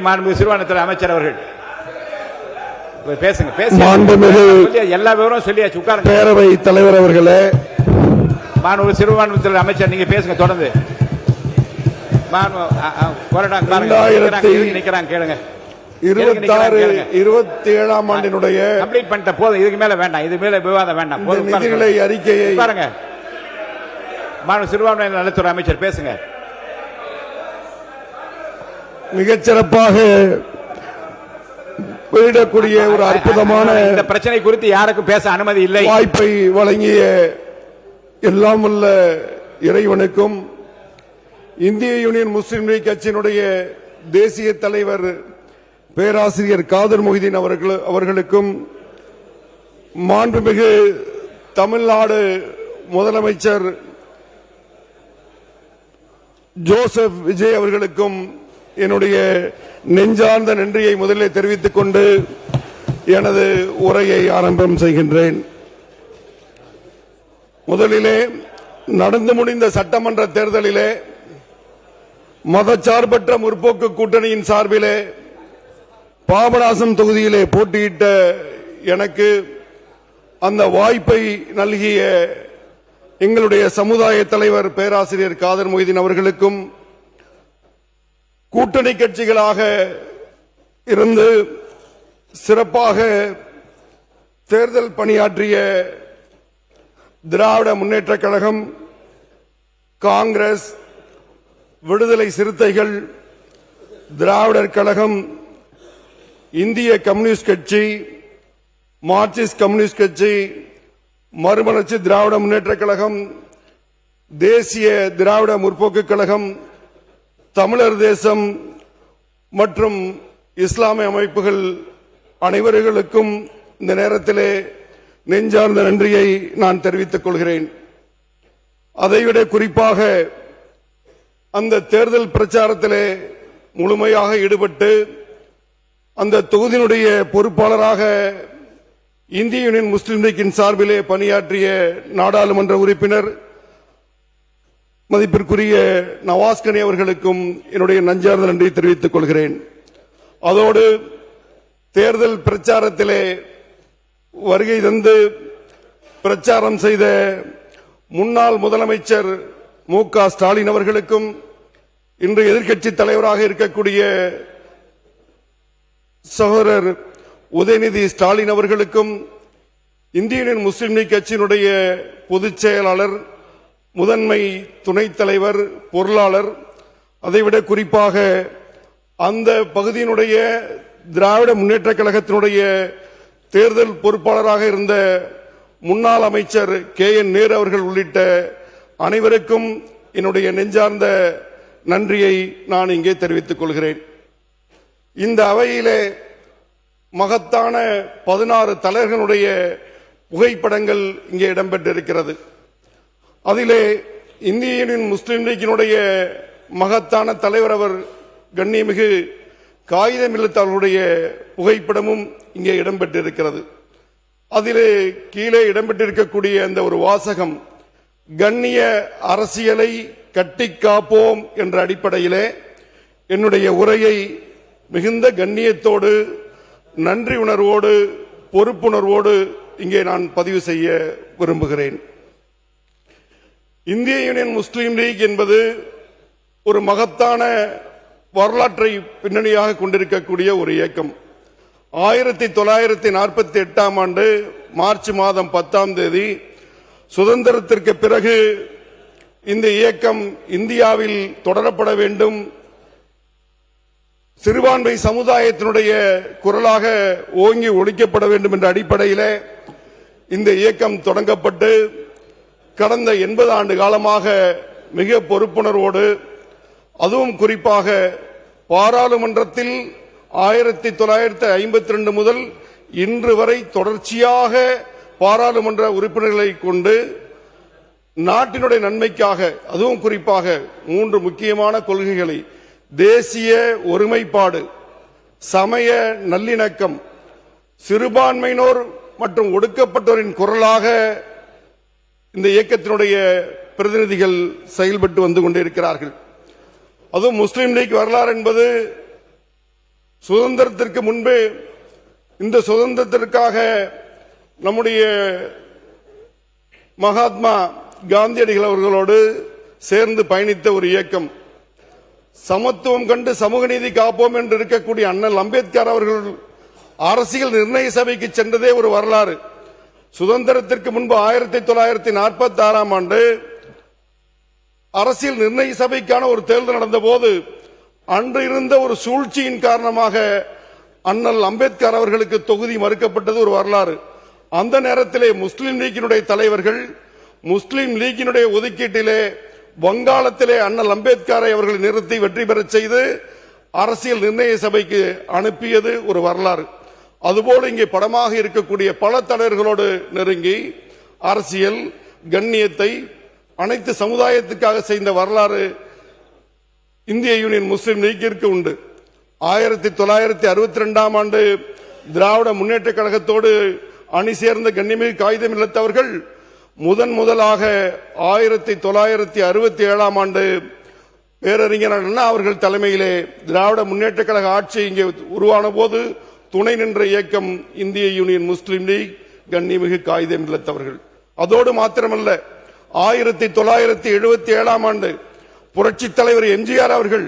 மாண்புமிகு சிறுபான்மைத்துறை அமைச்சர் அவர்கள் பேசுங்க. எல்லா விவரம் சொல்லியாச்சு. உட்காருங்க. பேரவை தலைவர் அவர்களே, மாண்புமிகு சிறுபான்மைத்துறை அமைச்சர் நீங்க பேசுங்க. தொடர்ந்து நிக்கிறாங்க கேளுங்க. 26-27ஆம் ஆண்டினுடைய கம்ப்ளீட் பண்ணிட்ட போதும். இதுக்கு மேல வேண்டாம். இது மேல விவாதம் வேண்டாம். நிதிநிலை அறிக்கையை பாருங்க. மாண்புமிகு சிறுபான்மை நலத்துறை அமைச்சர் பேசுங்க. மிகச்சிறப்பாக வெளியிடக்கூடிய ஒரு அற்புதமான இந்த பிரச்சனை குறித்து யாருக்கும் பேச அனுமதி இல்லை. வாய்ப்பை வழங்கிய எல்லாம் உள்ள இறைவனுக்கும் இந்திய யூனியன் முஸ்லிம் லீக் கட்சியினுடைய தேசிய தலைவர் பேராசிரியர் காதர் மொஹிதீன் அவர்களுக்கும் மாண்புமிகு தமிழ்நாடு முதலமைச்சர் ஜோசப் விஜய் அவர்களுக்கும் என்னுடைய நெஞ்சார்ந்த நன்றியை முதலில் தெரிவித்துக் கொண்டு எனது உரையை ஆரம்பம் செய்கின்றேன். முதலிலே நடந்து முடிந்த சட்டமன்ற தேர்தலிலே மதச்சார்பற்ற முற்போக்கு கூட்டணியின் சார்பிலே பாபநாசம் தொகுதியிலே போட்டியிட்ட எனக்கு அந்த வாய்ப்பை நல்கிய எங்களுடைய சமுதாய தலைவர் பேராசிரியர் காதர் மொஹிதீன் அவர்களுக்கும் கூட்டணி கட்சிகளாக இருந்து சிறப்பாக தேர்தல் பணியாற்றிய திராவிட முன்னேற்றக் கழகம், காங்கிரஸ், விடுதலை சிறுத்தைகள், திராவிடர் கழகம், இந்திய கம்யூனிஸ்ட் கட்சி, மார்க்சிஸ்ட் கம்யூனிஸ்ட் கட்சி, மறுமலர்ச்சி திராவிட முன்னேற்றக் கழகம், தேசிய திராவிட முற்போக்கு கழகம், தமிழர் தேசம் மற்றும் இஸ்லாமிய அமைப்புகள் அனைவர்களுக்கும் இந்த நேரத்திலே நெஞ்சார்ந்த நன்றியை நான் தெரிவித்துக் கொள்கிறேன். அதைவிட குறிப்பாக அந்த தேர்தல் பிரச்சாரத்திலே முழுமையாக ஈடுபட்டு அந்த தொகுதியினுடைய பொறுப்பாளராக இந்திய யூனியன் முஸ்லிம் லீக்கின் சார்பிலே பணியாற்றிய நாடாளுமன்ற உறுப்பினர் மதிப்பிற்குரிய நவாஸ்கனி அவர்களுக்கும் என்னுடைய நெஞ்சார்ந்த நன்றியை தெரிவித்துக் கொள்கிறேன். அதோடு தேர்தல் பிரச்சாரத்திலே வருகை தந்து பிரச்சாரம் செய்த முன்னாள் முதலமைச்சர் மு.க. ஸ்டாலின் அவர்களுக்கும் இன்று எதிர்க்கட்சி தலைவராக இருக்கக்கூடிய சகோதரர் உதயநிதி ஸ்டாலின் அவர்களுக்கும் இந்திய யூனியன் முஸ்லிம் லீக் கட்சியினுடைய பொதுச் செயலாளர், முதன்மை துணைத் தலைவர், பொருளாளர், அதைவிட குறிப்பாக அந்த பகுதியினுடைய திராவிட முன்னேற்றக் கழகத்தினுடைய தேர்தல் பொறுப்பாளராக இருந்த முன்னாள் அமைச்சர் KN நேரு அவர்கள் உள்ளிட்ட அனைவருக்கும் என்னுடைய நெஞ்சார்ந்த நன்றியை நான் இங்கே தெரிவித்துக் கொள்கிறேன். இந்த அவையிலே மகத்தான 16 தலைவர்களுடைய புகைப்படங்கள் இங்கே இடம்பெற்றிருக்கிறது. அதிலே இந்திய யூனியன் முஸ்லிம் லீக்கினுடைய மகத்தான தலைவர் அவர் கண்ணியமிகு காகிதம் இல்லத்தவர்களுடைய புகைப்படமும் இங்கே இடம்பெற்றிருக்கிறது. அதிலே கீழே இடம்பெற்றிருக்கக்கூடிய அந்த ஒரு வாசகம், கண்ணிய அரசியலை கட்டி காப்போம் என்ற அடிப்படையிலே என்னுடைய உரையை மிகுந்த கண்ணியத்தோடு, நன்றி உணர்வோடு, பொறுப்புணர்வோடு இங்கே நான் பதிவு செய்ய விரும்புகிறேன். இந்திய யூனியன் முஸ்லிம் லீக் என்பது ஒரு மகத்தான வரலாற்றை பின்னணியாக கொண்டிருக்கக்கூடிய ஒரு இயக்கம். 1948ஆம் ஆண்டு மார்ச் மாதம் 10ஆம் தேதி சுதந்திரத்திற்கு பிறகு இந்த இயக்கம் இந்தியாவில் தொடரப்பட வேண்டும், சிறுபான்மை சமுதாயத்தினுடைய குரலாக ஓங்கி ஒலிக்கப்பட வேண்டும் என்ற அடிப்படையில் இந்த இயக்கம் தொடங்கப்பட்டு கடந்த 80 ஆண்டு காலமாக மிக பொறுப்புணர்வோடு, அதுவும் குறிப்பாக பாராளுமன்றத்தில் 1952 முதல் இன்று வரை தொடர்ச்சியாக பாராளுமன்ற உறுப்பினர்களை கொண்டு நாட்டினுடைய நன்மைக்காக, அதுவும் குறிப்பாக 3 முக்கியமான கொள்கைகளை, தேசிய ஒருமைப்பாடு, சமய நல்லிணக்கம், சிறுபான்மையினோர் மற்றும் ஒடுக்கப்பட்டோரின் குரலாக இந்த இயக்கத்தினுடைய பிரதிநிதிகள் செயல்பட்டு வந்து கொண்டிருக்கிறார்கள். அதுவும் முஸ்லிம் லீக் வரலாறு என்பது சுதந்திரத்திற்கு முன்பே இந்த சுதந்திரத்திற்காக நம்முடைய மகாத்மா காந்தியடிகள் அவர்களோடு சேர்ந்து பயணித்த ஒரு இயக்கம். சமத்துவம் கண்டு சமூக நீதி காப்போம் என்று இருக்கக்கூடிய அண்ணல் அம்பேத்கர் அவர்கள் அரசியல் நிர்ணய சபைக்கு சென்றதே ஒரு வரலாறு. சுதந்திரத்திற்கு முன்பு 1946ஆம் ஆண்டு அரசியல் நிர்ணய சபைக்கான ஒரு தேர்தல் நடந்த போது அன்று இருந்த ஒரு சூழ்ச்சியின் காரணமாக அண்ணல் அம்பேத்கர் அவர்களுக்கு தொகுதி மறுக்கப்பட்டது ஒரு வரலாறு. அந்த நேரத்திலே முஸ்லிம் லீக்கினுடைய தலைவர்கள் முஸ்லிம் லீக்கினுடைய ஒதுக்கீட்டிலே வங்காளத்திலே அண்ணல் அம்பேத்கரை அவர்கள் நிறுத்தி வெற்றி பெற செய்து அரசியல் நிர்ணய சபைக்கு அனுப்பியது ஒரு வரலாறு. அதுபோல இங்கே படமாக இருக்கக்கூடிய பல தலைவர்களோடு நெருங்கி அரசியல் கண்ணியத்தை அனைத்து சமுதாயத்துக்காக செய்த வரலாறு இந்திய யூனியன் முஸ்லிம் லீக்கிற்கு உண்டு. 1962ஆம் ஆண்டு திராவிட முன்னேற்ற கழகத்தோடு அணி சேர்ந்த கண்ணிமிகு காகிதம் இல்லத்தவர்கள் முதலாக 1967ஆம் ஆண்டு பேரறிஞர் அண்ணா அவர்கள் தலைமையிலே திராவிட முன்னேற்ற கழக ஆட்சி இங்கே உருவான போது துணை நின்ற இயக்கம் இந்திய யூனியன் முஸ்லிம் லீக் கண்ணிமிகு காகிதம் இல்லத்தவர்கள். அதோடு மாத்திரமல்ல, 1977ஆம் ஆண்டு புரட்சி தலைவர் எம்ஜிஆர் அவர்கள்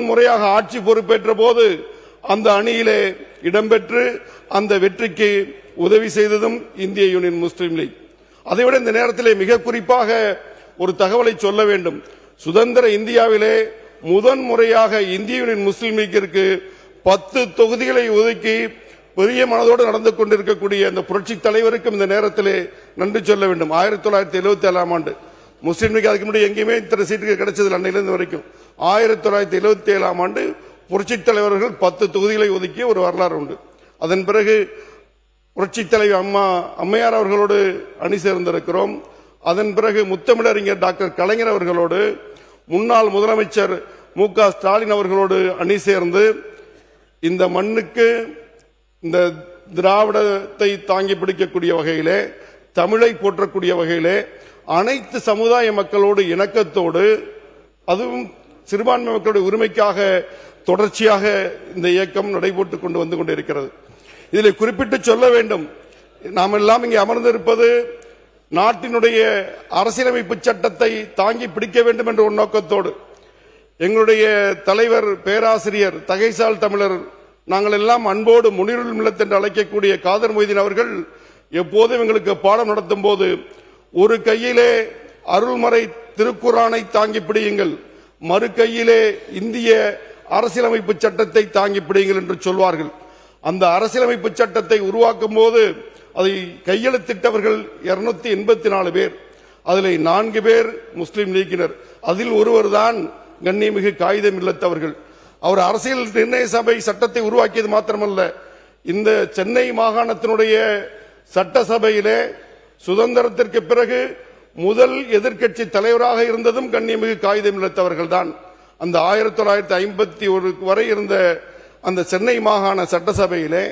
முறையாக ஆட்சி பொறுப்பேற்ற போது அந்த அணியிலே இடம்பெற்று அந்த வெற்றிக்கு உதவி செய்ததும் இந்திய யூனியன் முஸ்லிம் லீக். அதைவிட இந்த நேரத்திலே மிக குறிப்பாக ஒரு தகவலை சொல்ல வேண்டும். சுதந்திர இந்தியாவிலே முறையாக இந்திய யூனியன் முஸ்லிம் லீக்கிற்கு 10 தொகுதிகளை ஒதுக்கி பெரிய மனதோடு நடந்து கொண்டிருக்கக்கூடிய அந்த புரட்சி தலைவருக்கும் இந்த நேரத்திலே நன்றி சொல்ல வேண்டும். 1977ஆம் ஆண்டு முஸ்லிம் லீக் அதுக்கு முன்னாடி எங்கேயுமே இத்தனை சீட்டுகள் கிடைச்சது அன்னையிலிருந்து வரைக்கும். 1977ஆம் ஆண்டு புரட்சி தலைவர்கள் 10 தொகுதிகளை ஒதுக்கிய ஒரு வரலாறு உண்டு. அதன் பிறகு புரட்சி தலைவி அம்மையார் அவர்களோடு அணி சேர்ந்திருக்கிறோம். அதன் பிறகு முத்தமிழறிஞர் டாக்டர் கலைஞர் அவர்களோடு முன்னாள் முதலமைச்சர் மு.க. ஸ்டாலின் அவர்களோடு அணி சேர்ந்து இந்த மண்ணுக்கு இந்த திராவிடத்தை தாங்கி பிடிக்கக்கூடிய வகையிலே தமிழை போற்றக்கூடிய வகையிலே அனைத்து சமுதாய மக்களோடு இணக்கத்தோடு அதுவும் சிறுபான்மை மக்களுடைய உரிமைக்காக தொடர்ச்சியாக இந்த இயக்கம் நடைபெற்றுக் கொண்டு வந்து கொண்டிருக்கிறது. இதில் குறிப்பிட்டு சொல்ல வேண்டும், நாம் எல்லாம் இங்கே அமர்ந்திருப்பது நாட்டினுடைய அரசியலமைப்பு சட்டத்தை தாங்கி பிடிக்க வேண்டும் என்ற ஒரு நோக்கத்தோடு. எங்களுடைய தலைவர் பேராசிரியர் தகைசால் தமிழர் நாங்கள் எல்லாம் அன்போடு முனிருல் மில்லத் என்று அழைக்கக்கூடிய காதர் மொய்தீன் அவர்கள் எப்போதும் எங்களுக்கு பாடம் நடத்தும் போது ஒரு கையிலே அருள்மறை திருக்குரானை தாங்கி பிடியுங்கள், மறு கையிலே இந்திய அரசியலமைப்பு சட்டத்தை தாங்கி பிடியுங்கள் என்று சொல்வார்கள். அந்த அரசியலமைப்பு சட்டத்தை உருவாக்கும் போது அதை கையெழுத்திட்டவர்கள் 284 பேர். அதில் 4 பேர் முஸ்லிம் லீக்கினர். அதில் ஒருவர் தான் கண்ணியமிகு காகிதம் இல்லத்தவர்கள். அவர் அரசியல் நிர்ணய சபை சட்டத்தை உருவாக்கியது மாத்திரமல்ல, இந்த சென்னை மாகாணத்தினுடைய சட்டசபையிலே சுதந்திரத்திற்கு பிறகு முதல் எதிர்க்கட்சி தலைவராக இருந்ததும் கண்ணியமிகு காகிதம் இல்லத்தவர்கள் தான். அந்த 1951 வரை இருந்த அந்த சென்னை மாகாண சட்டசபையிலே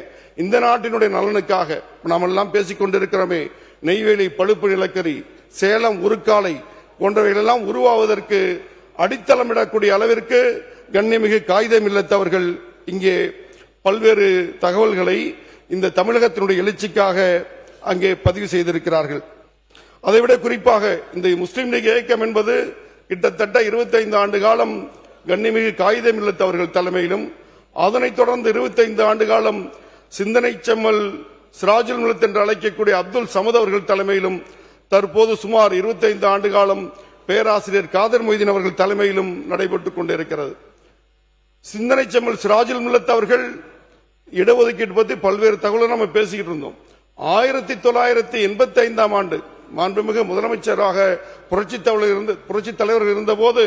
இந்த நாட்டினுடைய நலனுக்காக நாம் எல்லாம் பேசிக் கொண்டிருக்கிறோமே, நெய்வேலி பழுப்பு நிலக்கரி, சேலம் உருக்காலை போன்றவைகளெல்லாம் உருவாவதற்கு அடித்தளமிடக்கூடிய அளவிற்கு கண்ணியமிகு காகிதம் இல்லத்தவர்கள் இங்கே பல்வேறு தகவல்களை இந்த தமிழகத்தினுடைய எழுச்சிக்காக அங்கே பதிவு செய்திருக்கிறார்கள். அதைவிட குறிப்பாக இந்த முஸ்லிம் லீக் இயக்கம் என்பது கிட்டத்தட்ட 25 ஆண்டு காலம் கண்ணியமிகு காகிதம் இல்லத்தவர்கள் தலைமையிலும், அதனைத் தொடர்ந்து 25 ஆண்டு காலம் சிந்தனை செம்மல் சிராஜுல் மில்லத் என்று அழைக்கக்கூடிய அப்துல் சமத் அவர்கள் தலைமையிலும், தற்போது சுமார் 25 ஆண்டு காலம் பேராசிரியர் காதர் மொய்தீன் அவர்கள் தலைமையிலும் நடைபெற்றுக் கொண்டிருக்கிறது. சிந்தனை செம்மல் சிராஜுல் மில்லத் அவர்கள் இடஒதுக்கீடு பற்றி பல்வேறு தகவல்கள் நம்ம பேசிக்கிட்டு இருந்தோம். 1985ஆம் ஆண்டு மாண்புமிகு முதலமைச்சராக புரட்சி தலைவர் இருந்தபோது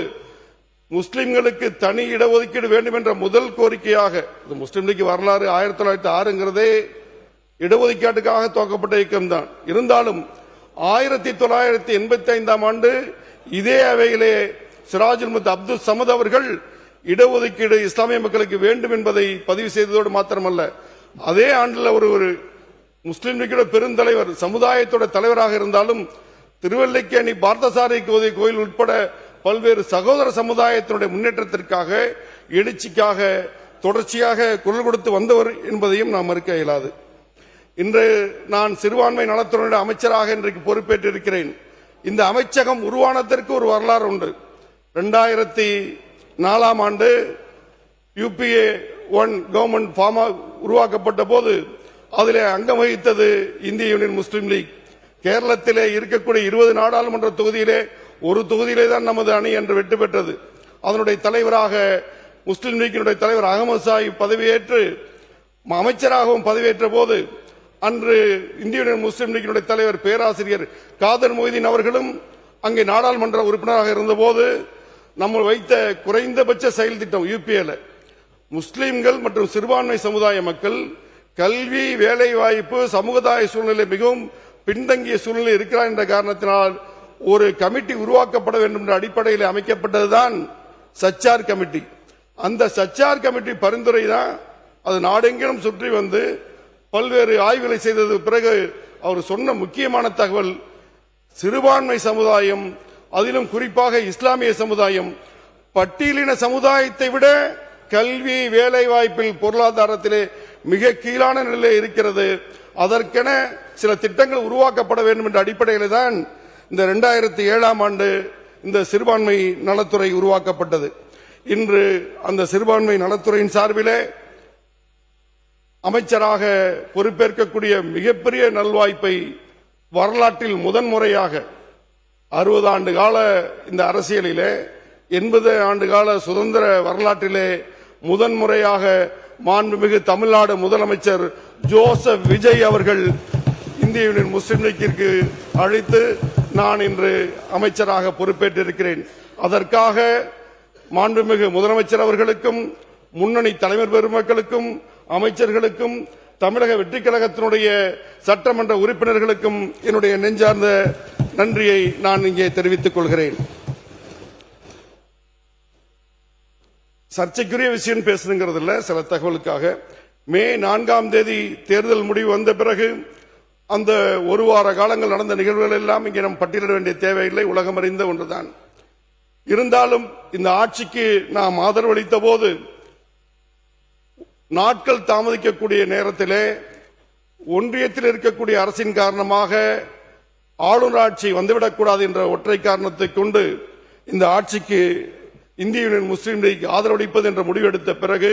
முஸ்லிம்களுக்கு தனி இடஒதுக்கீடு வேண்டும் என்ற முதல் கோரிக்கையாக, முஸ்லிம் லீக் வரலாறு 1906 இடஒதுக்கீட்டுக்காக துவக்கப்பட்ட இயக்கம் தான். இருந்தாலும் 1985ஆம் ஆண்டு இதே அவையிலே சிராஜுல் மில்லத் அப்துல் சமத் அவர்கள் இடஒதுக்கீடு இஸ்லாமிய மக்களுக்கு வேண்டும் என்பதை பதிவு செய்ததோடு மாத்திரமல்ல, அதே ஆண்டில் ஒரு முஸ்லிம் லீக்கோட பெருந்தலைவர் சமுதாயத்தோட தலைவராக இருந்தாலும் திருவல்லிக்கேணி பார்த்தசாரி கோயில் உட்பட பல்வேறு சகோதர சமுதாயத்தினுடைய முன்னேற்றத்திற்காக எழுச்சிக்காக தொடர்ச்சியாக குரல் கொடுத்து வந்தவர் என்பதையும் நாம் மறுக்க இயலாது. இன்று நான் சிறுபான்மை நலத்துறை அமைச்சராக இன்றைக்கு பொறுப்பேற்றிருக்கிறேன். இந்த அமைச்சகம் உருவானதற்கு ஒரு வரலாறு உண்டு. 2004 ஆண்டு UPA 1 கவர்மெண்ட் ஃபார்ம் உருவாக்கப்பட்ட போது அதிலே அங்கம் வகித்தது இந்திய யூனியன் முஸ்லீம் லீக். கேரளத்திலே இருக்கக்கூடிய 20 நாடாளுமன்ற தொகுதியிலே ஒரு தொகுதியிலே தான் நமது அணி என்று வெற்றி பெற்றது. அதனுடைய தலைவராக முஸ்லீம் லீக்கினுடைய தலைவர் அகமது சாஹிப் பதவியேற்று அமைச்சராகவும் பதவியேற்ற போது அன்று இந்திய யூனியன் முஸ்லீம் லீக்கினுடைய தலைவர் பேராசிரியர் காதர் மொய்தீன் அவர்களும் அங்கே நாடாளுமன்ற உறுப்பினராக இருந்தபோது நம்ம வைத்த குறைந்தபட்ச செயல் திட்டம் UPA முஸ்லீம்கள் மற்றும் சிறுபான்மை சமுதாய மக்கள் கல்வி, வேலை வாய்ப்பு, சமுதாய சூழ்நிலை மிகவும் பின்தங்கிய சூழ்நிலை இருக்கிறார் என்ற காரணத்தினால் ஒரு கமிட்டி உருவாக்கப்பட வேண்டும் என்ற அடிப்படையில் அமைக்கப்பட்டதுதான் சச்சார் கமிட்டி. அந்த சச்சார் கமிட்டி பரிந்துரை தான் அது நாடெங்கிலும் சுற்றி வந்து பல்வேறு ஆய்வுகளை செய்தது. பிறகு அவர் சொன்ன முக்கியமான தகவல், சிறுபான்மை சமுதாயம், அதிலும் குறிப்பாக இஸ்லாமிய சமுதாயம் பட்டியலின சமுதாயத்தை விட கல்வி, வேலை வாய்ப்பில், பொருளாதாரத்திலே மிக கீழான நிலையில் இருக்கிறது. அதற்கென சில திட்டங்கள் உருவாக்கப்பட வேண்டும் என்ற அடிப்படையில் தான் இந்த 2007 ஆண்டு இந்த சிறுபான்மை நலத்துறை உருவாக்கப்பட்டது. இன்று அந்த சிறுபான்மை நலத்துறையின் சார்பிலே அமைச்சராக பொறுப்பேற்கக்கூடிய மிகப்பெரிய நல்வாய்ப்பை வரலாற்றில் முதன்முறையாக 60 ஆண்டு கால இந்த அரசியலிலே 80 ஆண்டு கால சுதந்திர வரலாற்றிலே முதன்முறையாக மாண்புமிகு தமிழ்நாடு முதலமைச்சர் ஜோசப் விஜய் அவர்கள் இந்திய யூனியன் முஸ்லீம் லீக்கிற்கு அழைத்து நான் இன்று அமைச்சராக பொறுப்பேற்றிருக்கிறேன். அதற்காக மாண்புமிகு முதலமைச்சர் அவர்களுக்கும், முன்னணி தலைவர் பெருமக்களுக்கும், அமைச்சர்களுக்கும், தமிழக வெற்றிக் கழகத்தினுடைய சட்டமன்ற உறுப்பினர்களுக்கும் என்னுடைய நெஞ்சார்ந்த நன்றியை நான் இங்கே தெரிவித்துக் கொள்கிறேன். சர்ச்சைக்குரிய விஷயம் பேசணுங்கிறது இல்ல, சில தகவலுக்காக மே 4ஆம் தேதி தேர்தல் முடிவு வந்த பிறகு அந்த ஒரு வார காலங்கள் நடந்த நிகழ்வுகள் எல்லாம் இங்கே நாம் பட்டியலிட வேண்டிய தேவையில்லை, உலகம் அறிந்த ஒன்றுதான். இருந்தாலும் இந்த ஆட்சிக்கு நாம் ஆதரவளித்த போது நாட்கள் தாமதிக்கக்கூடிய நேரத்திலே ஒன்றியத்தில் இருக்கக்கூடிய அரசின் காரணமாக ஆளுநர் ஆட்சி வந்துவிடக்கூடாது என்ற ஒற்றை காரணத்தை கொண்டு இந்த ஆட்சிக்கு இந்திய யூனியன் முஸ்லீம் லீக் ஆதரவளிப்பது என்ற முடிவெடுத்த பிறகு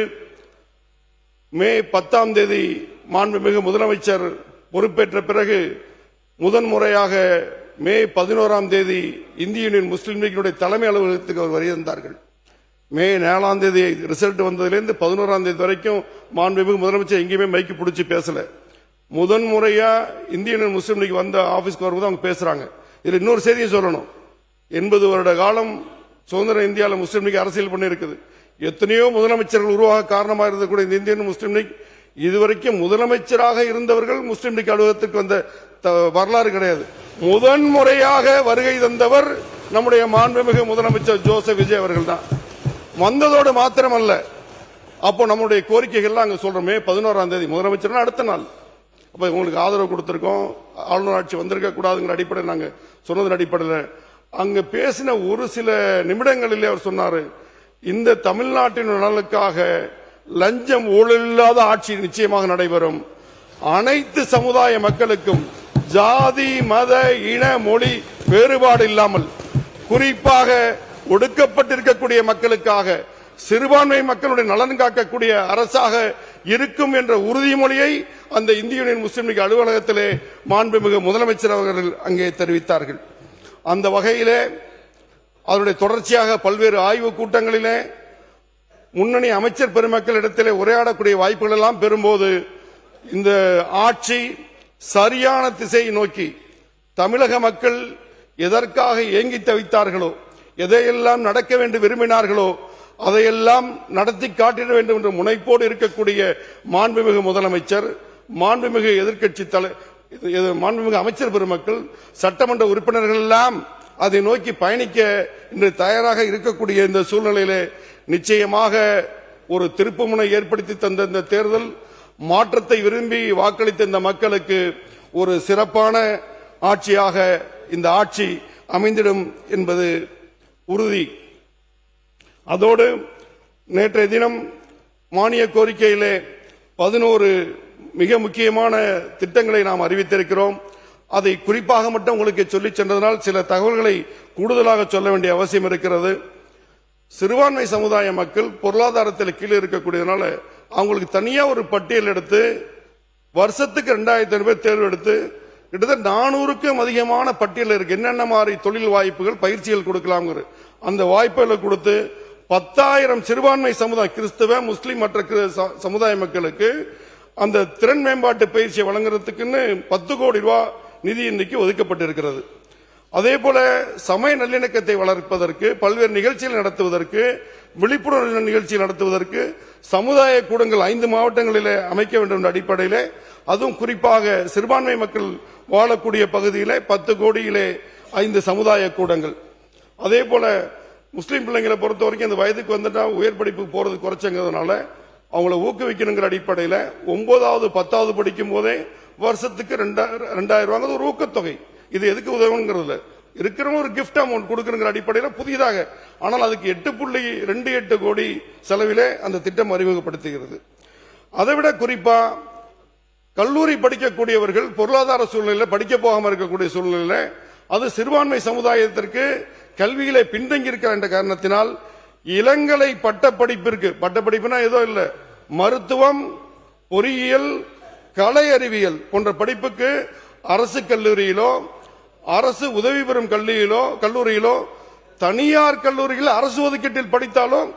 மே 10ஆம் தேதி மாண்புமிகு முதலமைச்சர் பொறுப்பேற்ற பிறகு முதன்முறையாக மே 11ஆம் தேதி இந்திய யூனியன் முஸ்லீம் லீக்கினுடைய தலைமை அலுவலகத்துக்கு அவர் வருகிறார்கள். மே 4ஆம் தேதி ரிசல்ட் வந்ததிலிருந்து 11ஆம் தேதி வரைக்கும் மாண்புமிகு முதலமைச்சர் எங்கேயுமே மைக்கு பிடிச்சி பேசல. முதன்முறையா இந்திய யூனியன் முஸ்லீம் லீக் வந்த ஆபீஸ்க்கு வரும்போது அவங்க பேசுறாங்க. இதுல இன்னொரு செய்தியை சொல்லணும். 80 வருட காலம் சுதந்திர இந்தியாவில் முஸ்லீம் லீக் அரசியல் பண்ணி இருக்குது. எத்தனையோ முதலமைச்சர்கள் உருவாக காரணமாக இருந்த கூட இந்த இந்தியன் முஸ்லீம் லீக் இதுவரைக்கும் முதலமைச்சராக இருந்தவர்கள் முஸ்லீம் லீக் அலுவலகத்துக்கு வந்த வரலாறு கிடையாது. முதன்முறையாக வருகை தந்தவர் நம்முடைய மாண்புமிகு முதலமைச்சர் ஜோசப் விஜய் அவர்கள் தான். வந்ததோடு மாத்திரமல்ல, அப்போ நம்முடைய கோரிக்கைகள்லாம் அங்க சொல்றோமே 11ஆம் தேதி முதலமைச்சர் அடுத்த நாள் அப்ப உங்களுக்கு ஆதரவு கொடுத்திருக்கோம், ஆளுநர் ஆட்சி வந்திருக்க கூடாதுங்கிற அடிப்படையில் நாங்க சொன்னதன் அடிப்படையில் அங்க பேசின ஒரு சில நிமிடங்களிலே அவர் சொன்னாரு, இந்த தமிழ்நாட்டின் நலனுக்காக லஞ்சம் ஊழல் இல்லாத ஆட்சி நிச்சயமாக நடைபெறும். அனைத்து சமுதாய மக்களுக்கும் ஜாதி, மத, இன, மொழி வேறுபாடு இல்லாமல் குறிப்பாக ஒடுக்கப்பட்டிருக்கக்கூடிய மக்களுக்காக சிறுபான்மை மக்களுடைய நலன் காக்கக்கூடிய அரசாக இருக்கும் என்ற உறுதிமொழியை அந்த இந்திய யூனியன் முஸ்லீம் லீக் அலுவலகத்திலே மாண்புமிகு முதலமைச்சர் அவர்கள் அங்கே தெரிவித்தார்கள். அந்த வகையிலே அதனுடைய தொடர்ச்சியாக பல்வேறு ஆய்வுக் கூட்டங்களிலே முன்னணி அமைச்சர் பெருமக்களிடத்திலே உரையாடக்கூடிய வாய்ப்புகள் எல்லாம் பெறும்போது இந்த ஆட்சி சரியான திசையை நோக்கி தமிழக மக்கள் எதற்காக ஏங்கி தவித்தார்களோ, எதையெல்லாம் நடக்க வேண்டும் விரும்பினார்களோ அதையெல்லாம் நடத்தி காட்டிட வேண்டும் என்ற முனைப்போடு இருக்கக்கூடிய மாண்புமிகு முதலமைச்சர், மாண்புமிகு எதிர்க்கட்சி மாண்புமிகு அமைச்சர் பெருமக்கள், சட்டமன்ற உறுப்பினர்கள் எல்லாம் அதை நோக்கி பயணிக்க இன்று தயாராக இருக்கக்கூடிய இந்த சூழ்நிலையிலே நிச்சயமாக ஒரு திருப்புமுனை ஏற்படுத்தி தந்த இந்த தேர்தல் மாற்றத்தை விரும்பி வாக்களித்த இந்த மக்களுக்கு ஒரு சிறப்பான ஆட்சியாக இந்த ஆட்சி அமைந்திடும் என்பது உறுதி. அதோடு நேற்றைய தினம் மானிய கோரிக்கையிலே 11 மிக முக்கியமான திட்டங்களை நாம் அறிவித்திருக்கிறோம். அதை குறிப்பாக மட்டும் உங்களுக்கு சொல்லி சென்றதனால் சில தகவல்களை கூடுதலாக சொல்ல வேண்டிய அவசியம் இருக்கிறது. சிறுபான்மை சமுதாய மக்கள் பொருளாதாரத்தில் கீழே இருக்கக்கூடியதுனால அவங்களுக்கு தனியா ஒரு பட்டியல் எடுத்து வருஷத்துக்கு 2500 பேர் தேர்வு எடுத்து கிட்டத்தட்ட 400க்கும் அதிகமான பட்டியல் இருக்கு. என்னென்ன மாதிரி தொழில் வாய்ப்புகள் பயிற்சிகள் கொடுக்கலாம் அந்த வாய்ப்புகளை கொடுத்து 10,000 சிறுபான்மை சமுதாய கிறிஸ்தவ முஸ்லிம் மற்ற சமுதாய மக்களுக்கு அந்த திறன் மேம்பாட்டு பயிற்சியை வழங்குறதுக்குன்னு 10 கோடி ரூபாய் நிதி இன்னைக்கு ஒதுக்கப்பட்டிருக்கிறது. அதே போல சமய நல்லிணக்கத்தை வளர்ப்பதற்கு பல்வேறு நிகழ்ச்சிகள் நடத்துவதற்கு விழிப்புணர்வு நிகழ்ச்சிகள் நடத்துவதற்கு சமுதாய கூடங்கள் 5 மாவட்டங்களில் அமைக்க வேண்டும் என்ற அடிப்படையில் அதுவும் குறிப்பாக சிறுபான்மை மக்கள் வாழக்கூடிய பகுதியிலே 10 கோடியிலே 5 சமுதாய கூடங்கள். அதே போல முஸ்லீம் பிள்ளைங்களை பொறுத்த வரைக்கும் அந்த வயதுக்கு வந்துட்டா உயர் படிப்புக்கு போறது குறைச்சங்கிறதுனால அவங்கள ஊக்குவிக்கணுங்கிற அடிப்படையில் 9வது 10வது படிக்கும் போதே வருஷத்துக்கு 2000 ரூபாய் ஒரு ஊக்கத்தொகை. இது எதுக்கு உதவுங்கிறதுல இருக்கிறவங்க ஒரு கிஃப்ட் அமௌண்ட் கொடுக்கணுங்கிற அடிப்படையில் புதிதாக ஆனால் அதுக்கு 8.28 கோடி செலவிலே அந்த திட்டம் அறிமுகப்படுத்துகிறது. அதைவிட குறிப்பா கல்லூரி படிக்கக்கூடியவர்கள் பொருளாதார சூழ்நிலையில் படிக்க போகாம இருக்கக்கூடிய சூழ்நிலையில் அது சிறுபான்மை சமுதாயத்திற்கு கல்வியிலே பின்தங்கி இருக்கிற என்ற காரணத்தினால் இளங்கலை பட்டப்படிப்புனா ஏதோ இல்ல மருத்துவம் பொறியியல் கலை அறிவியல் போன்ற படிப்புக்கு அரசு கல்லூரியிலோ அரசு உதவி பெறும் கல்லூரியிலோ தனியார் கல்லூரியில் அரசு ஒதுக்கீட்டில் படித்தாலும்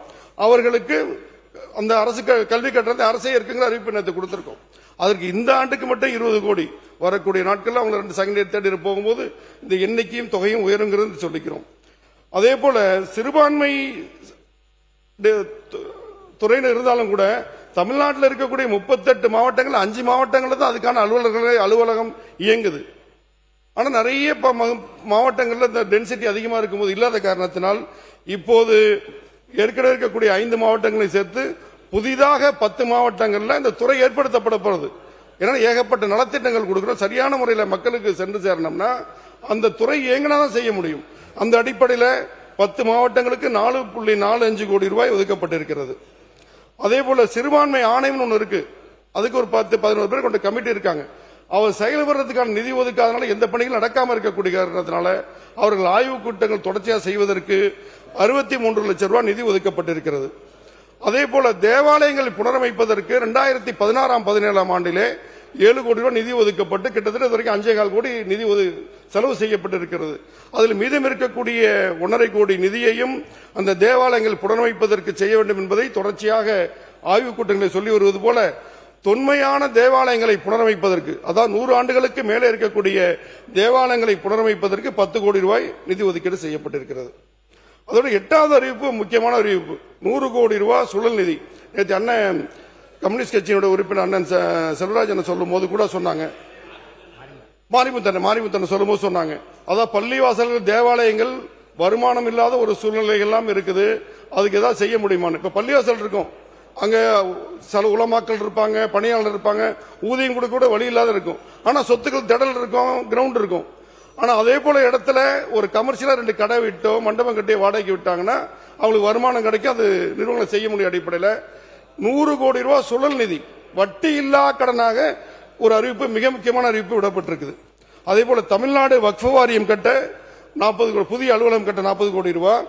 அவர்களுக்கு அந்த அரசு கல்வி கட்டணத்தை அரசே இருக்குங்கிற அறிவிப்பு நேற்று கொடுத்திருக்கோம். அதற்கு இந்த ஆண்டுக்கு மட்டும் 20 கோடி வரக்கூடிய நாட்கள் அவங்க 2 செகண்ட் இயர் தேர்ட் இயர் போகும்போது இந்த எண்ணிக்கையும் தொகையும் உயருங்கிறது சொல்லிக்கிறோம். அதே போல சிறுபான்மை துறையினர் இருந்தாலும் கூட தமிழ்நாட்டில் இருக்கக்கூடிய 38 மாவட்டங்கள் 5 மாவட்டங்கள் தான் அதுக்கான அலுவலகம் இயங்குது. ஆனா நிறைய மாவட்டங்கள்ல இந்த டென்சிட்டி அதிகமா இருக்கும்போது இல்லாத காரணத்தினால் இப்போது ஏற்கனவே இருக்கக்கூடிய 5 மாவட்டங்களை சேர்த்து புதிதாக 10 மாவட்டங்கள்ல இந்த துறை ஏற்படுத்தப்பட போறது. ஏன்னா ஏகப்பட்ட நலத்திட்டங்கள் கொடுக்கிறோம். சரியான முறையில் மக்களுக்கு சென்று சேரணும்னா அந்த துறை இயங்கினாதான் செய்ய முடியும். அந்த அடிப்படையில் 10 மாவட்டங்களுக்கு 4.45 கோடி ரூபாய் ஒதுக்கப்பட்டிருக்கிறது. அதே போல சிறுபான்மை ஆணையம் ஒன்று இருக்கு. அதுக்கு ஒரு 10-11 பேர் கொண்ட கமிட்டி இருக்காங்க. அவர் செயல்படுறதுக்கான நிதி ஒதுக்காதனால எந்த பணிகளும் நடக்காம இருக்கக்கூடிய காரணத்தினால அவர்கள் ஆய்வுக் கூட்டங்கள் தொடர்ச்சியாக செய்வதற்கு 63 லட்சம் ரூபாய் நிதி ஒதுக்கப்பட்டிருக்கிறது. அதே போல தேவாலயங்களை புனரமைப்பதற்கு 2016-17 ஆண்டிலே 7 கோடி ரூபாய் நிதி ஒதுக்கப்பட்டு கிட்டத்தட்ட இதுவரைக்கும் 5,4 கோடி நிதி செலவு செய்யப்பட்டிருக்கிறது. அதில் மீதம் இருக்கக்கூடிய 1.5 கோடி நிதியையும் அந்த தேவாலயங்கள் புனரமைப்பதற்கு செய்ய வேண்டும் என்பதை தொடர்ச்சியாக ஆய்வுக் கூட்டங்களை சொல்லி வருவது போல தொன்மையான தேவாலயங்களை புனரமைப்பதற்கு அதாவது 100 ஆண்டுகளுக்கு மேலே இருக்கக்கூடிய தேவாலயங்களை புனரமைப்பதற்கு 10 கோடி ரூபாய் நிதி ஒதுக்கீடு செய்யப்பட்டிருக்கிறது. அதோட 8வது அறிவிப்பு முக்கியமான அறிவிப்பு 100 கோடி ரூபாய் சுழல் நிதி. நேற்று அண்ணன் கம்யூனிஸ்ட் கட்சியினுடைய உறுப்பினர் அண்ணன் செல்வராஜ் சொல்லும் போது கூட சொன்னாங்க, மாரிமுத்தன் சொல்லும் போது சொன்னாங்க, அதாவது பள்ளிவாசல்கள் தேவாலயங்கள் வருமானம் இல்லாத ஒரு சூழ்நிலைகள்லாம் இருக்குது, அதுக்கு ஏதாவது செய்ய முடியுமான்னு. இப்ப பள்ளிவாசல் இருக்கும், அங்க சில உலமாக்கள் இருப்பாங்க, பணியாளர் இருப்பாங்க, ஊதியம் கொடுக்க கூட வழி இல்லாத இருக்கும். ஆனா சொத்துக்கள் திடல் இருக்கும், கிரவுண்ட் இருக்கும். ஆனா அதே போல இடத்துல ஒரு கமர்ஷியலா 2 கடை விட்டோ மண்டபம் கட்டி வாடகைக்கு விட்டாங்கன்னா அவங்களுக்கு வருமானம் கிடைக்கும். அது நிறுவனம் செய்ய முடியும். அடிப்படையில் 100 கோடி ரூபாய் சுழல் நிதி வட்டி இல்லா கடனாக ஒரு அறிவிப்பு, மிக முக்கியமான அறிவிப்பு விடப்பட்டிருக்குது. அதே போல தமிழ்நாடு வக்ஃப் வாரியம் கட்ட 40 கோடி, புதிய அலுவலகம் கட்ட 40 கோடி ரூபாய்,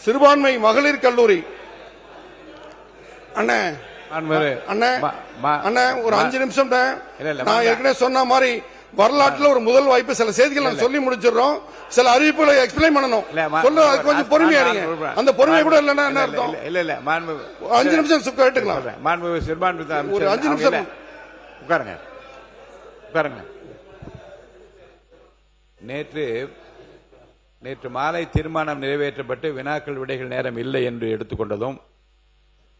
சிறுபான்மை மகளிர் கல்லூரி அண்ணே ஒரு 5 நிமிஷம் நான் ஏற்கனவே சொன்ன மாதிரி வரலாற்றுல ஒரு முதல் வாய்ப்பு. சில செய்திகள் நான் சொல்லி முடிச்சிடறோம், சில அறிவிப்புகளை எக்ஸ்பிளைன் பண்ணணும். சொல்ல கொஞ்சம் பொறுமையா இருங்க. அந்த பொறுமை கூட இல்லைன்னா என்ன அர்த்தம்? 5 நிமிஷம் கேட்டுக்கலாம். ஒரு 5 நிமிஷம் உட்காருங்க. நேற்று மாலை தீர்மானம் நிறைவேற்றப்பட்டு வினாக்கள் விடைகள் நேரம் இல்லை என்று எடுத்துக்கொண்டதும்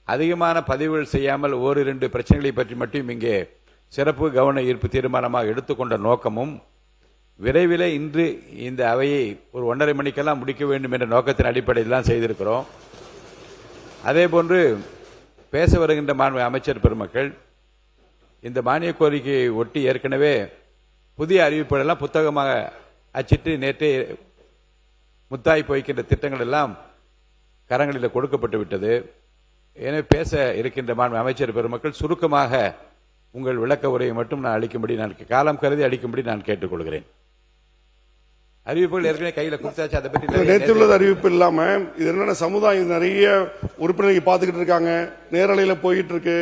அதிகமான பதிவுகள் செய்யாமல் 1-2 பிரச்சனைகளை பற்றி மட்டும் இங்கே சிறப்பு கவன ஈர்ப்பு தீர்மானமாக எடுத்துக்கொண்ட நோக்கமும் விரைவில் இன்று இந்த அவையை ஒரு 1:30 மணிக்கெல்லாம் முடிக்க வேண்டும் என்ற நோக்கத்தின் அடிப்படையில் தான் செய்திருக்கிறோம். அதே போன்று பேச வருகின்ற மாண்பு அமைச்சர் பெருமக்கள் இந்த மானிய கோரிக்கையை ஒட்டி ஏற்கனவே புதிய அறிவிப்புகளெல்லாம் புத்தகமாக அச்சிட்டு நேற்றே முத்தாய் போய்க்கின்ற திட்டங்கள் எல்லாம் கரங்களில் கொடுக்கப்பட்டு விட்டது. எனவே பேச இருக்கின்ற மாண்பு அமைச்சர் பெருமக்கள் சுருக்கமாக உங்கள் விளக்க உரையை மட்டும் நான் அளிக்கும்படி நான் காலம் கருதி அளிக்கும்படி நான் கேட்டுக்கொள்கிறேன். அறிவிப்புகள் ஏற்கனவே கையில கொடுத்தாச்சு. அதை பற்றி நேற்றுள்ளது அறிவிப்பு இல்லாம இது என்ன சமுதாயம் நிறைய உறுப்பினர்கள் பார்த்துக்கிட்டு இருக்காங்க, நேரலையில போயிட்டு இருக்கு.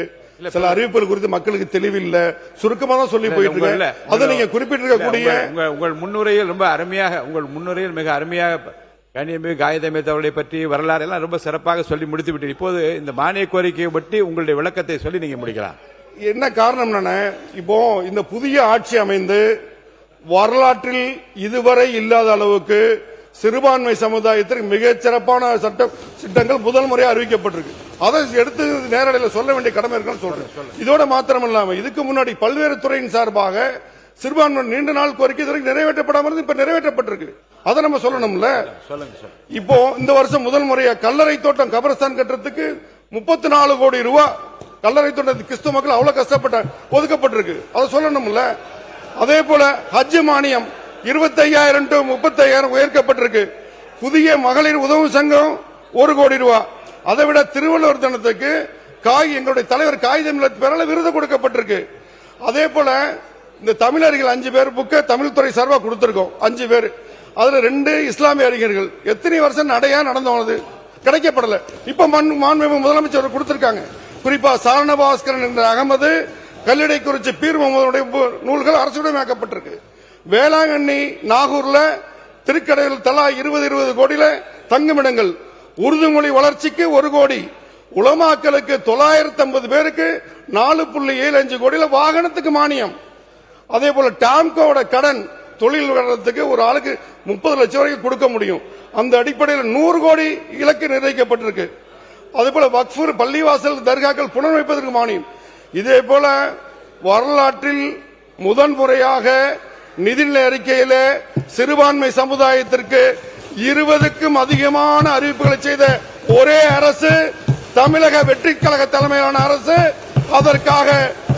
சில அறிவிப்புகள் குறித்து மக்களுக்கு தெளிவில்ல, சுருக்கமா தான் சொல்லி போயிட்டு இருக்கு. அதை நீங்க குறிப்பிட்டிருக்கக்கூடிய உங்கள் முன்னுரையில் ரொம்ப அருமையாக, உங்கள் முன்னுரையில் மிக அருமையாக கனியமிகு காகிதமேத் அவர்களை பற்றி வரலாறு எல்லாம் ரொம்ப சிறப்பாக சொல்லி முடித்து விட்டு இப்போது இந்த மானிய கோரிக்கையை பற்றி உங்களுடைய விளக்கத்தை சொல்லி நீங்க முடிக்கலாம். என்ன காரணம்? இப்போ இந்த புதிய ஆட்சி அமைந்து வரலாற்றில் இதுவரை இல்லாத அளவுக்கு சிறுபான்மை சமுதாயத்திற்கு மிகச் சிறப்பான சட்டங்கள் முதல் முறையாக அறிவிக்கப்பட்டிருக்கு. அதை எடுத்து நேரடியில் சொல்ல வேண்டிய கடமை இருக்குன்னு சொல்றேன். இதோட மாத்திரம் இல்லாம இதுக்கு முன்னாடி பல்வேறு துறையின் சார்பாக சிறுபான்மை நீண்ட நாள் கோரிக்கை நிறைவேற்றப்படாமல் இப்ப நிறைவேற்றப்பட்டிருக்கு. அதை நம்ம சொல்லணும்ல. இப்போ இந்த வருஷம் முதல் முறையா கல்லறை தோட்டம் கபரஸ்தான் கட்டுறதுக்கு 34 கோடி ரூபாய் கல்லறை தோட்டம் கிறிஸ்துவ மக்கள் அவ்வளவு கஷ்டப்பட்ட ஒதுக்கப்பட்டிருக்கு. அதை சொல்லணும்ல. அதே போல ஹஜ் மானியம் 25,000 to 35,000 உயர்த்தப்பட்டிருக்கு. புதிய மகளிர் உதவு சங்கம் 1 கோடி ரூபாய். அதை விட திருவள்ளுவர் தினத்துக்கு எங்களுடைய தலைவர் காகிதமில்லத் பேரால விருது கொடுக்கப்பட்டிருக்கு. அதே போல இந்த தமிழர்கள் 5 பேர் புக்க தமிழ் துறை சார்பா கொடுத்திருக்கோம். 5 பேர், அதுல 2 இஸ்லாமிய அறிஞர்கள். எத்தனை வருஷம் நடையா நடந்தது கிடைக்கப்படல. இப்ப மாண்புமிகு முதலமைச்சர் கொடுத்திருக்காங்க. குறிப்பா சாரணபாஸ்கரன் என்ற அகமது, கல்லிடைக்குறிச்சி பீர் முகமதுடைய நூல்கள் அரசுடைமையாக்கப்பட்டிருக்கு. வேளாங்கண்ணி நாகூர்ல திருக்கடையில் தலா 20 கோடியில தங்குமிடங்கள். உருது மொழி வளர்ச்சிக்கு 1 கோடி, உலமாக்களுக்கு 950 பேருக்கு 4.75 கோடியில வாகனத்துக்கு மானியம். அதே போல டாம்கோட கடன் தொழில் வளர்றதுக்கு ஒரு ஆளுக்கு 30 லட்சம் வரைக்கும் கொடுக்க முடியும். அந்த அடிப்படையில் 100 கோடி இலக்கு நிர்ணயிக்கப்பட்டிருக்கு. அதே போல வக்ஃபு பள்ளிவாசல் தர்காக்கள் புனரமைப்பதற்கு மானியம். இதே போல வரலாற்றில் முதன்முறையாக நிதிநிலை அறிக்கையில சிறுபான்மை சமுதாயத்திற்கு 20க்கும் அதிகமான அறிவிப்புகளை செய்த ஒரே அரசு தமிழக வெற்றி கழக தலைமையிலான அரசு. அதற்காக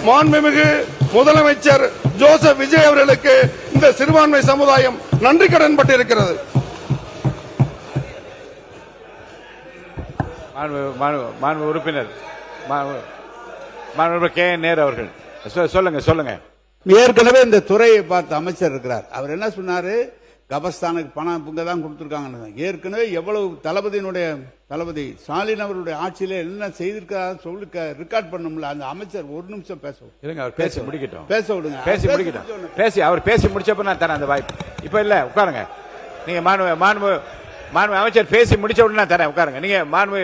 மாண்புமிகு முதலமைச்சர் ஜோசப் விஜய் அவர்களுக்கு இந்த சிறுபான்மை சமுதாயம் நன்றி கடன் பட்டிருக்கிறது. மாண்பு உறுப்பினர் கே நேரு அவர்கள் சொல்லுங்க. ஏற்கனவே இந்த துறையை பார்த்த அமைச்சர் இருக்கிறார். அவர் என்ன சொன்னாரு? கபஸ்தானுக்கு பணம் தான் கொடுத்திருக்காங்க. ஏற்கனவே எவ்வளவு தளபதி ஸ்டாலின் அவருடைய ஆட்சியில என்ன செய்திருக்காரு சொல்லி ரெக்கார்ட் பண்ணும்ல. அந்த அமைச்சர் 1 நிமிஷம் அவர் பேசி முடிக்கட்டும். பேச விடுங்க. அவர் பேசி முடிச்சப்ப நான் தரேன் அந்த வாய்ப்பு. இப்ப இல்ல, உட்காருங்க. நீங்க மாண்பு அமைச்சர் பேசி முடிச்ச உடனே நான் தரேன். உட்காருங்க. நீங்க மாண்பு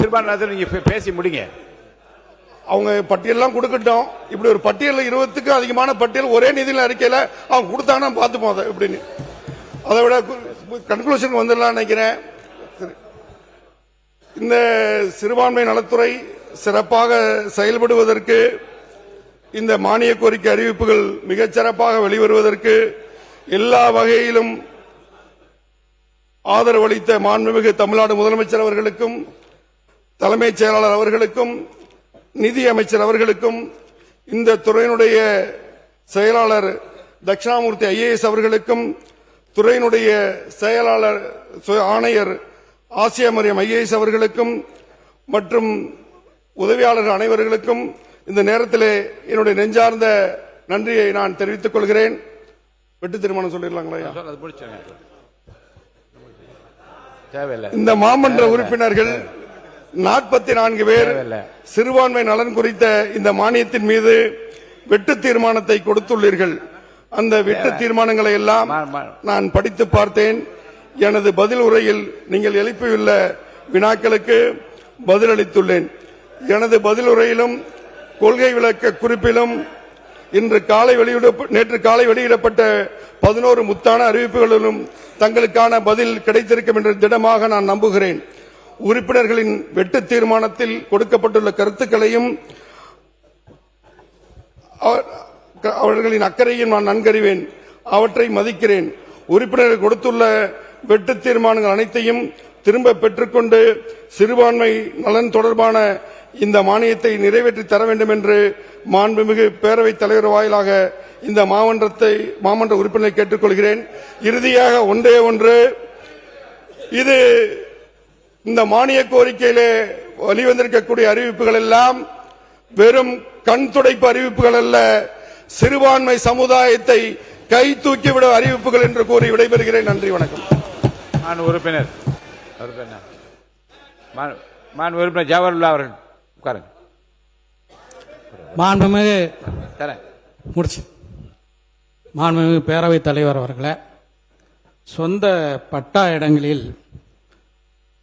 சிறுபான்மை நீங்க பேசி முடிங்க. அவங்க பட்டியலாம் கொடுக்கட்டும். இப்படி ஒரு பட்டியல் 20க்கும் அதிகமான பட்டியல் ஒரே நிதிநிலை அறிக்கையில அவங்க கொடுத்தாங்கன்னா பார்த்துப்போம் அதை எப்படின்னு. அதை விட கன்க்ளூஷன் வந்துடலாம் நினைக்கிறேன். இந்த சிறுபான்மை நலத்துறை சிறப்பாக செயல்படுவதற்கு, இந்த மானிய கோரிக்கை அறிவிப்புகள் மிகச் சிறப்பாக வெளிவருவதற்கு எல்லா வகையிலும் ஆதரவு அளித்த மாண்புமிகு தமிழ்நாடு முதலமைச்சர் அவர்களுக்கும், தலைமைச் செயலாளர் அவர்களுக்கும், நிதி அமைச்சர் அவர்களுக்கும், இந்த துறையினுடைய செயலாளர் தட்சிணாமூர்த்தி IAS அவர்களுக்கும், துறையினுடைய செயலாளர் ஆணையர் ஆசியா மரியம் IAS அவர்களுக்கும் மற்றும் உதவியாளர்கள் அனைவர்களுக்கும் இந்த நேரத்திலே என்னுடைய நெஞ்சார்ந்த நன்றியை நான் தெரிவித்துக் கொள்கிறேன். வெட்டு தீர்மானம் சொல்லிடலாங்களா? இந்த மாமன்ற உறுப்பினர்கள் 44 பேர் சிறுபான்மை நலன் குறித்த இந்த மானியத்தின் மீது வெட்டு தீர்மானத்தை கொடுத்துள்ளீர்கள். அந்த வெட்டு தீர்மானங்களை எல்லாம் நான் படித்து பார்த்தேன். எனது பதில் உரையில் நீங்கள் எழுப்பியுள்ள வினாக்களுக்கு பதிலளித்துள்ளேன். எனது பதில் உரையிலும் கொள்கை விளக்க குறிப்பிலும் நேற்று காலை வெளியிடப்பட்ட 11 முத்தான அறிவிப்புகளிலும் தங்களுக்கான பதில் கிடைத்திருக்கும் என்று திடமாக நான் நம்புகிறேன். உறுப்பினர்களின் வெட்டு தீர்மானத்தில் கொடுக்கப்பட்டுள்ள கருத்துக்களையும் அவர்களின் அக்கறையும் நான் நன்கறிவேன். அவற்றை மதிக்கிறேன். உறுப்பினர்கள் கொடுத்துள்ள வெட்டு தீர்மானங்கள் அனைத்தையும் திரும்ப பெற்றுக்கொண்டு சிறுபான்மை நலன் தொடர்பான இந்த மானியத்தை நிறைவேற்றி தர வேண்டும் என்று மாண்புமிகு பேரவைத் தலைவர் வாயிலாக இந்த மாமன்ற உறுப்பினரை கேட்டுக்கொள்கிறேன். இறுதியாக ஒன்றே ஒன்று, இது இந்த மானிய கோரிக்கையிலே வெளிவந்திருக்கக்கூடிய அறிவிப்புகள் எல்லாம் வெறும் கண் துடைப்பு அறிவிப்புகள் அல்ல, சிறுபான்மை சமுதாயத்தை கை தூக்கிவிட அறிவிப்புகள் என்று கூறி விடைபெறுகிறேன். நன்றி, வணக்கம். உறுப்பினர் ஜவஹர்லால் அவர்கள் உட்காருங்க. மாண்புமிகு பேரவைத் தலைவர் அவர்களே, சொந்த பட்டா இடங்களில்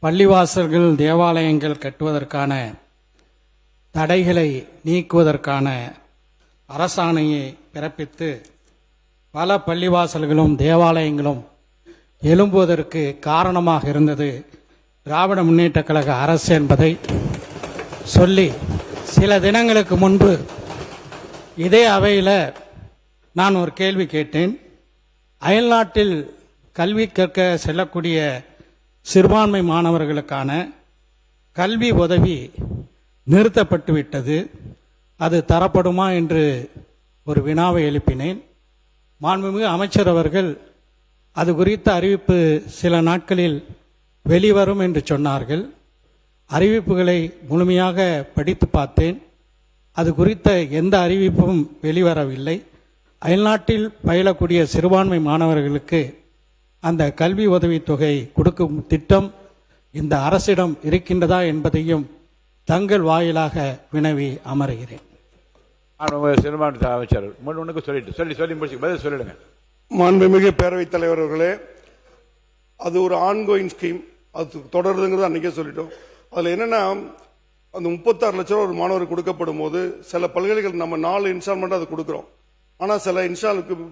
பள்ளிவாசல்கள் தேவாலயங்கள் கட்டுவதற்கான தடைகளை நீக்குவதற்கான அரசாணையை பிறப்பித்து பல பள்ளிவாசல்களும் தேவாலயங்களும் எழும்புவதற்கு காரணமாக இருந்தது திராவிட முன்னேற்றக் கழக அரசு என்பதை சொல்லி சில தினங்களுக்கு முன்பு இதே அவையில் நான் ஒரு கேள்வி கேட்டேன். அயல்நாட்டில் கல்வி கற்க செல்லக்கூடிய சிறுபான்மை மாணவர்களுக்கான கல்வி உதவி நிறுத்தப்பட்டு விட்டது, அது தரப்படுமா என்று ஒரு வினாவை எழுப்பினேன். மாண்புமிகு அமைச்சர் அவர்கள் அது குறித்த அறிவிப்பு சில நாட்களில் வெளிவரும் என்று சொன்னார்கள். அறிவிப்புகளை முழுமையாக படித்து பார்த்தேன். அது குறித்த எந்த அறிவிப்பும் வெளிவரவில்லை. அயல்நாட்டில் பயிலக்கூடிய சிறுபான்மை மாணவர்களுக்கு அந்த கல்வி உதவித்தொகை கொடுக்கும் திட்டம் இந்த அரசிடம் இருக்கின்றதா என்பதையும் தங்கள் வாயிலாக வினவி அமர்கிறேன். அமைச்சர் சொல்லி பதில் சொல்லிடுங்க. மாண்புமிகு பேரவைத் தலைவர் அவர்களே, அது ஒரு ஆன்கோயிங் ஸ்கீம், அது தொடருதுங்கிறது அன்னைக்கே சொல்லிட்டோம். அதுல என்னன்னா, அந்த 36 லட்சம் ரூபாய் ஒரு மாணவருக்கு கொடுக்கப்படும் போது சில பல்கலைக்கழகம் நம்ம 4 இன்ஸ்டால்மெண்ட் அது கொடுக்கிறோம். ஆனா சில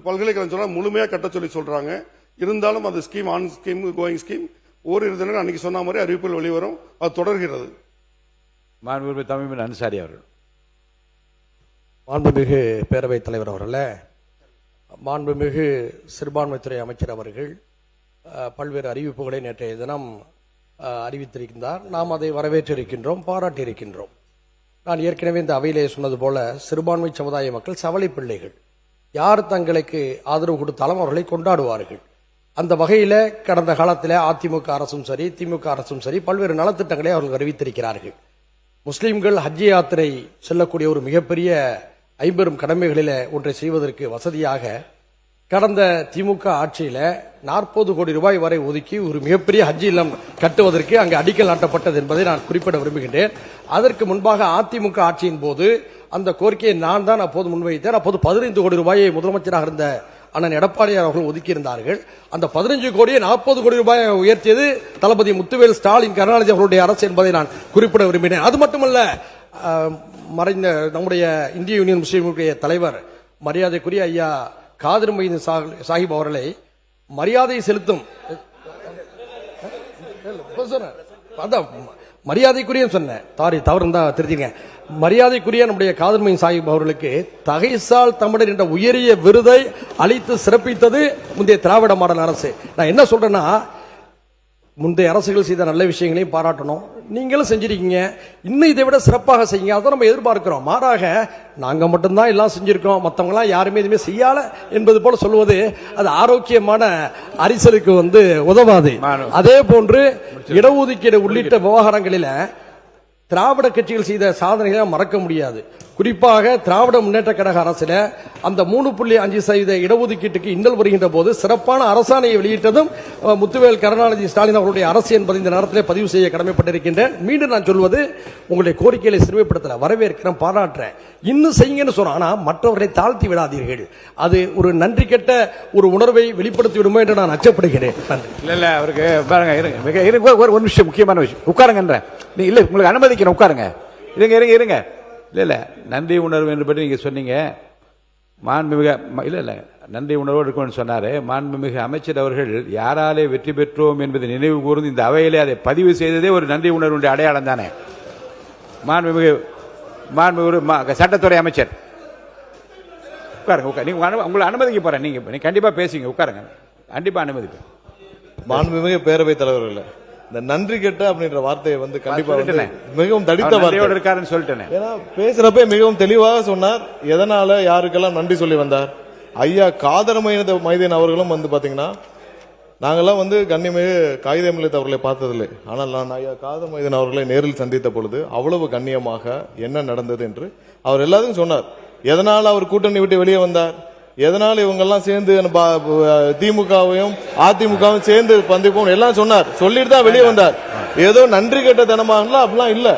பல்கலைக்கழகம் சொன்னா முழுமையா கட்ட சொல்லி சொல்றாங்க. இருந்தாலும் அது scheme on scheme going scheme ஓரிரு தினம் அன்னைக்கு சொன்ன மாதிரி அறிவிப்புகள் வெளிவரும், அது தொடர்கிறது. மாண்புமிகு தமிழ் அன்சாரி அவர்கள். மாண்புமிகு பேரவைத் தலைவர் அவர்களே, மாண்புமிகு சிறுபான்மைத்துறை அமைச்சர் அவர்கள் பல்வேறு அறிவிப்புகளை நேற்றைய தினம் அறிவித்திருக்கின்றார். நாம் அதை வரவேற்றிருக்கின்றோம், பாராட்டியிருக்கின்றோம். நான் ஏற்கனவே இந்த அவையிலே சொன்னது போல சிறுபான்மை சமுதாய மக்கள் சவலை பிள்ளைகள், யார் தங்களுக்கு ஆதரவு கொடுத்தாலும் அவர்களை கொண்டாடுவார்கள். அந்த வகையில் கடந்த காலத்தில் அதிமுக அரசும் சரி திமுக அரசும் சரி பல்வேறு நலத்திட்டங்களை அவர்கள் அறிவித்திருக்கிறார்கள். முஸ்லிம்கள் ஹஜ் யாத்திரை செல்லக்கூடிய ஒரு மிகப்பெரிய 50 கடமைகளில் ஒன்றை செய்வதற்கு வசதியாக கடந்த திமுக ஆட்சியில 40 கோடி ரூபாய் வரை ஒதுக்கி ஒரு மிகப்பெரிய ஹஜ் இல்லம் கட்டுவதற்கு அங்கு அடிக்கல் நாட்டப்பட்டது என்பதை நான் குறிப்பிட விரும்புகின்றேன். அதற்கு முன்பாக அதிமுக ஆட்சியின் போது அந்த கோரிக்கையை நான் தான் அப்போது முன்வைத்தேன். அப்போது 15 கோடி ரூபாயை முதலமைச்சராக இருந்த அண்ணன் எடப்பாடியார் அவர்கள் ஒதுக்கியிருந்தார்கள். அந்த 15 கோடியை 40 கோடி ரூபாயை உயர்த்தியது தளபதி முத்துவேல் ஸ்டாலின் கருணாநிதி அவர்களுடைய அரசு என்பதை நான் குறிப்பிட விரும்பினேன். அது மட்டுமல்ல, மறைந்த நம்முடைய இந்திய யூனியன் முஸ்லீம் லீக் தலைவர் மரியாதைக்குரிய ஐயா காதிர் மொய்தீன் சாஹிப் அவர்களை மரியாதை செலுத்தும் மரியாதைக்குரிய சொன்னேன், தவறு இருந்தா திருத்திங்க. மரியாதைக்குரிய நம்முடைய காதிர் மொய்தீன் சாஹிப் அவர்களுக்கு தகைசால் தமிழர் என்ற உயரிய விருதை அளித்து சிறப்பித்தது முந்தைய திராவிட மாடல் அரசு. நான் என்ன சொல்றேன்னா, முந்தைய அரசுகள் செய்த நல்ல விஷயங்களையும் பாராட்டணும், நீங்களும் செஞ்சிருக்கீங்க, இன்னும் இதை விட சிறப்பாக செய்யுங்க, அதை நம்ம எதிர்பார்க்கிறோம். மாறாக நாங்க மட்டும்தான் எல்லாம் செஞ்சிருக்கோம், மற்றவங்களாம் யாருமே எதுவுமே செய்யல என்பது போல சொல்வது அது ஆரோக்கியமான அரசியலுக்கு உதவாது. அதே போன்று இடஒதுக்கீடு உள்ளிட்ட விவகாரங்களில திராவிட கட்சிகள் செய்த சாதனைகளை மறக்க முடியாது. குறிப்பாக திராவிட முன்னேற்ற கழக அரசில் அந்த 3.5% இடஒதுக்கீட்டுக்கு இன்னல் வருகின்ற போது சிறப்பான அரசாணையை வெளியிட்டதும் முத்துவேல் கருணாநிதி ஸ்டாலின் அவர்களுடைய அரசு என்பதை இந்த நேரத்தில் பதிவு செய்ய கடமைப்பட்டிருக்கின்றேன். மீண்டும் நான் சொல்வது, உங்களுடைய கோரிக்கைகளை சிறுமைப்படுத்தல, வரவேற்கிறேன், பாராட்டுறேன், இன்னும் செய்யுங்கன்னு சொல்றோம். ஆனா மற்றவர்களை தாழ்த்தி விடாதீர்கள், அது ஒரு நன்றி கெட்ட ஒரு உணர்வை வெளிப்படுத்தி விடுமோ என்று நான் அச்சப்படுகிறேன். இல்ல அவருக்கு பாருங்க, ஒரு நிமிஷம், முக்கியமான விஷயம், உட்காருங்க. இல்ல உங்களுக்கு அனுமதிக்கிறேன், உட்காருங்க. இருங்க. இல்ல நன்றி உணர்வு என்று பற்றி நீங்க சொன்னீங்க. மாண்புமிகு இல்ல நன்றி உணர்வோடு இருக்கும்னு சொன்னாரு. மாண்புமிகு அமைச்சர் அவர்கள் யாராலே வெற்றி பெற்றோம் என்பதை நினைவு கூர்ந்து இந்த அவையிலே அதை பதிவு செய்ததே ஒரு நன்றி உணர்வுடைய அடையாளம் தானே. மாண்புமிகு சட்டத்துறை அமைச்சர் உட்காருங்க. நீங்க உங்களை அனுமதிக்க போறேன், நீங்க கண்டிப்பா பேசுங்க, உட்காருங்க, கண்டிப்பா அனுமதிப்பேன். மாண்புமிகு பேரவைத் தலைவர்கள், இந்த நன்றி கெட்ட அப்படின்ற வார்த்தையை கண்டிப்பா மிகவும் தடித்த வார்த்தை இருக்காருன்னு சொல்லிட்டேன். ஏன்னா பேசுறப்ப மிகவும் தெளிவாக சொன்னார், எதனால யாருக்கெல்லாம் நன்றி சொல்லி வந்தார். ஐயா காதர் மைதீன் அவர்களும் பாத்தீங்கன்னா நாங்கெல்லாம் வந்து கண்ணியமிகு காகிதமில்லத் அவர்களை பார்த்ததில்லை. ஆனால் நான் ஐயா காதர் மொய்தீன் அவர்களை நேரில் சந்தித்த பொழுது அவ்வளவு கண்ணியமாக என்ன நடந்தது என்று அவர் எல்லாத்தையும் சொன்னார். எதனால் அவர் கூட்டணி விட்டு வெளியே வந்தார், எதனால் இவங்கெல்லாம் சேர்ந்து திமுகவையும் அதிமுகவும் சேர்ந்து பந்திப்போம் எல்லாம் சொன்னார். சொல்லிட்டு தான் வெளியே வந்தார். ஏதோ நன்றி கெட்ட தினமாகலாம் அப்படிலாம் இல்ல.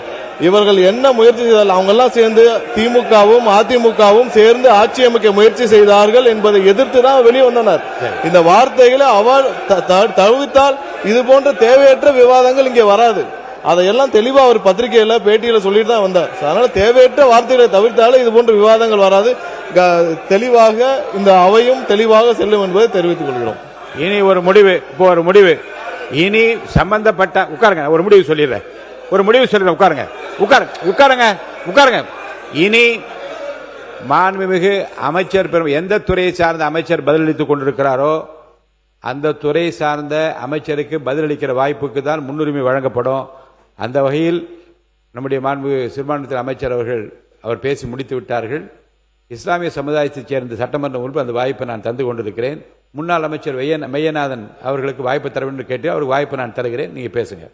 இவர்கள் என்ன முயற்சி செய்தால் அவங்க எல்லாம் சேர்ந்து திமுகவும் அதிமுகவும் சேர்ந்து ஆட்சி அமைக்க முயற்சி செய்தார்கள் என்பதை எதிர்த்து தான் வெளியே வந்தனர். இந்த வார்த்தைகளை அவர் தவிர்த்தால் இது போன்ற தேவையற்ற விவாதங்கள் இங்கே வராது. அதையெல்லாம் தெளிவா அவர் பத்திரிகையில பேட்டியில சொல்லிட்டு தான் வந்தார். அதனால தேவையற்ற வார்த்தைகளை தவிர்த்தாலும் இது போன்ற விவாதங்கள் வராது. தெளிவாக இந்த அவையும் தெளிவாக செல்லும் என்பதை தெரிவித்துக் கொள்கிறோம். இனி ஒரு முடிவு இனி சம்பந்தப்பட்ட உட்காருங்க, ஒரு முடிவு சொல்லிடுறேன். உட்காருங்க. இனி மாண்புமிகு அமைச்சர் எந்த துறையை சார்ந்த அமைச்சர் பதிலளித்துக் கொண்டிருக்கிறாரோ அந்த துறை சார்ந்த அமைச்சருக்கு பதிலளிக்கிற வாய்ப்புக்கு தான் முன்னுரிமை வழங்கப்படும். அந்த வகையில் நம்முடைய மாண்புமிகு சிறுபான்மைத்துறை அமைச்சர் அவர் பேசி முடித்து விட்டார்கள். இஸ்லாமிய சமுதாயத்தைச் சேர்ந்த சட்டமன்ற உறுப்பினர் அந்த வாய்ப்பை நான் தந்து கொண்டிருக்கிறேன். முன்னாள் அமைச்சர் மெய்யநாதன் அவர்களுக்கு வாய்ப்பு தர வேண்டும் என்று கேட்டு அவருக்கு வாய்ப்பு நான் தருகிறேன். நீங்க பேசுங்க.